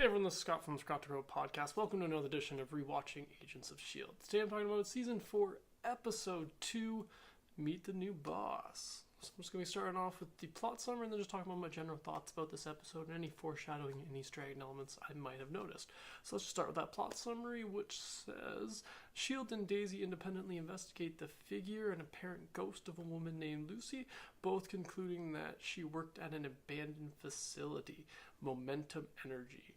Hey everyone, this is Scott from the Scott to Grow podcast. Welcome to another edition of ReWatching Agents of S.H.I.E.L.D. Today I'm talking about Season 4, Episode 2, Meet the New Boss. So I'm just going to be starting off with the plot summary and then just talking about my general thoughts about this episode and any foreshadowing and Easter egg elements I might have noticed. So let's just start with that plot summary, which says, S.H.I.E.L.D. and Daisy independently investigate the figure and apparent ghost of a woman named Lucy, both concluding that she worked at an abandoned facility, Momentum Energy.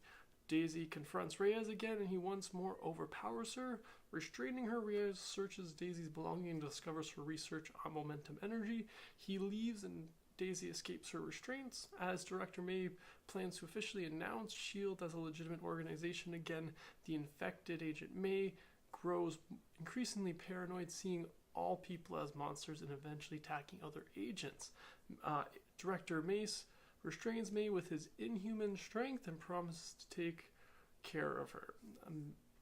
Daisy confronts Reyes again, and he once more overpowers her. Restraining her, Reyes searches Daisy's belongings and discovers her research on momentum energy. He leaves, and Daisy escapes her restraints. As Director May plans to officially announce S.H.I.E.L.D. as a legitimate organization again, the infected Agent May grows increasingly paranoid, seeing all people as monsters and eventually attacking other agents. Director Mace restrains May with his inhuman strength and promises to take care of her.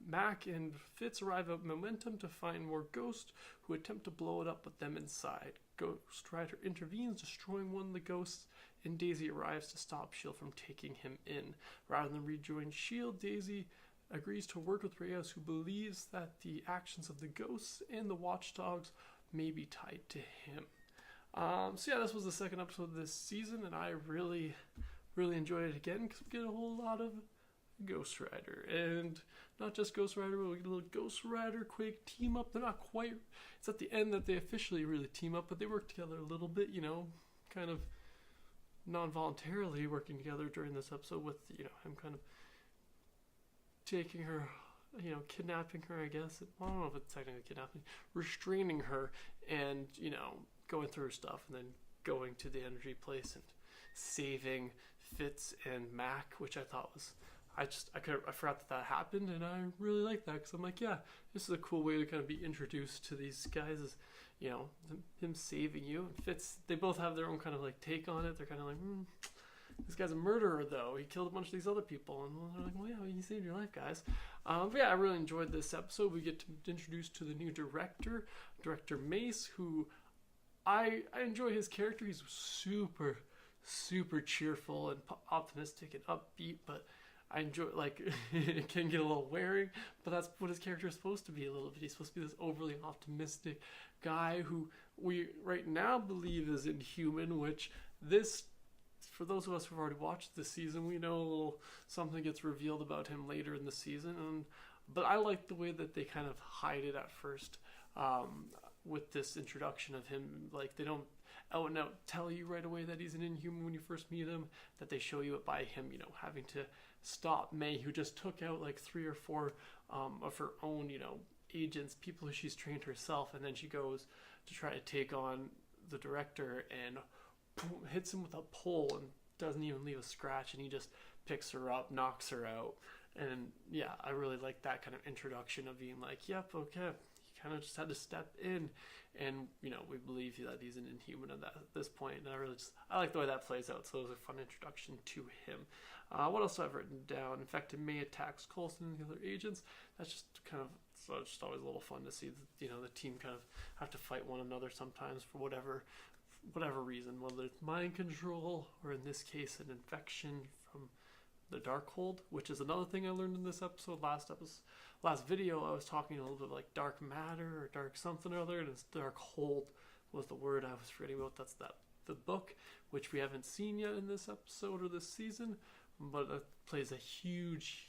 Mac and Fitz arrive at Momentum to find more ghosts who attempt to blow it up with them inside. Ghost Rider intervenes, destroying one of the ghosts, and Daisy arrives to stop S.H.I.E.L.D. from taking him in. Rather than rejoin S.H.I.E.L.D., Daisy agrees to work with Reyes, who believes that the actions of the ghosts and the watchdogs may be tied to him. This was the second episode of this season, and I really enjoyed it again because we get a whole lot of Ghost Rider, and not just Ghost Rider, but we get a little Ghost Rider Quake team up. They're not quite. It's at the end that they officially really team up, but they work together a little bit, kind of non-voluntarily working together during this episode with him kind of taking her, kidnapping her. I guess I don't know if it's technically kidnapping, restraining her, and going through her stuff, and then going to the energy place and saving Fitz and Mac, which I thought was, I forgot that happened, and I really like that because I'm like, yeah, this is a cool way to kind of be introduced to these guys, is him saving you. And Fitz, they both have their own kind of like take on it. They're kind of like, this guy's a murderer though. He killed a bunch of these other people, and they're like, well, yeah, he saved your life, guys. I really enjoyed this episode. We get to introduce to the new director, Director Mace, who I enjoy his character. He's super cheerful and optimistic and upbeat, but I enjoy, it can get a little wearing, but that's what his character is supposed to be a little bit. He's supposed to be this overly optimistic guy who we right now believe is inhuman, which for those of us who've already watched this season, we know something gets revealed about him later in the season, but I like the way that they kind of hide it at first, with this introduction of him. Like, they don't out and out tell you right away that he's an inhuman when you first meet him, that they show you it by him, having to stop May, who just took out like 3 or 4 of her own, agents, people who she's trained herself, and then she goes to try to take on the director and boom, hits him with a pole and doesn't even leave a scratch, and he just picks her up, knocks her out. And yeah, I really like that kind of introduction of being like, yep, okay, kind of just had to step in, and we believe that he's an inhuman at this point, and I like the way that plays out. So it was a fun introduction to him. What else do I have written down? Infected May attacks Coulson and the other agents. That's just kind of, so it's just always a little fun to see the team kind of have to fight one another sometimes for whatever reason, whether it's mind control or in this case an infection from the Darkhold, which is another thing I learned in this episode. Last video I was talking a little bit like dark matter or dark something or other, and it's Darkhold was the word I was forgetting about. That's the book, which we haven't seen yet in this episode or this season, but it plays a huge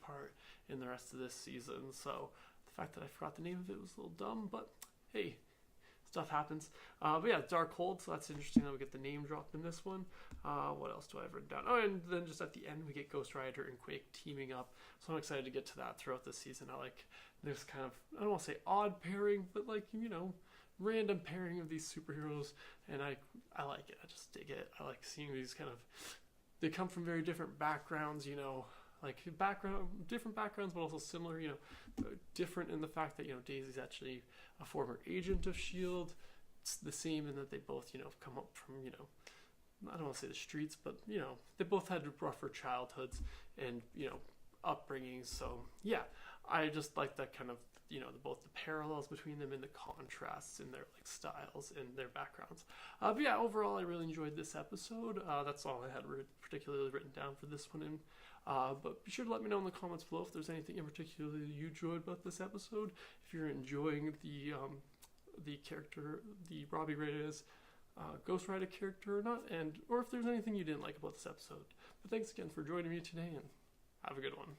part in the rest of this season. So the fact that I forgot the name of it was a little dumb, but hey, stuff happens. But yeah, Darkhold, so that's interesting that we get the name dropped in this one. What else do I have written down? Oh, and then just at the end we get Ghost Rider and Quake teaming up. So I'm excited to get to that throughout the season. I like this kind of, I don't want to say odd pairing, but random pairing of these superheroes, and I like it. I just dig it. I like seeing these kind of, they come from very different backgrounds, different backgrounds, but also similar, different in the fact that, Daisy's actually a former agent of S.H.I.E.L.D. It's the same in that they both, come up from, I don't want to say the streets, but, they both had rougher childhoods and, upbringing. So yeah, I just like that kind of, both the parallels between them and the contrasts in their like styles and their backgrounds. But yeah, overall, I really enjoyed this episode. That's all I had particularly written down for this one. But be sure to let me know in the comments below if there's anything in particular you enjoyed about this episode. If you're enjoying the character, the Robbie Reyes Ghost Rider character or not, or if there's anything you didn't like about this episode. But thanks again for joining me today, and have a good one.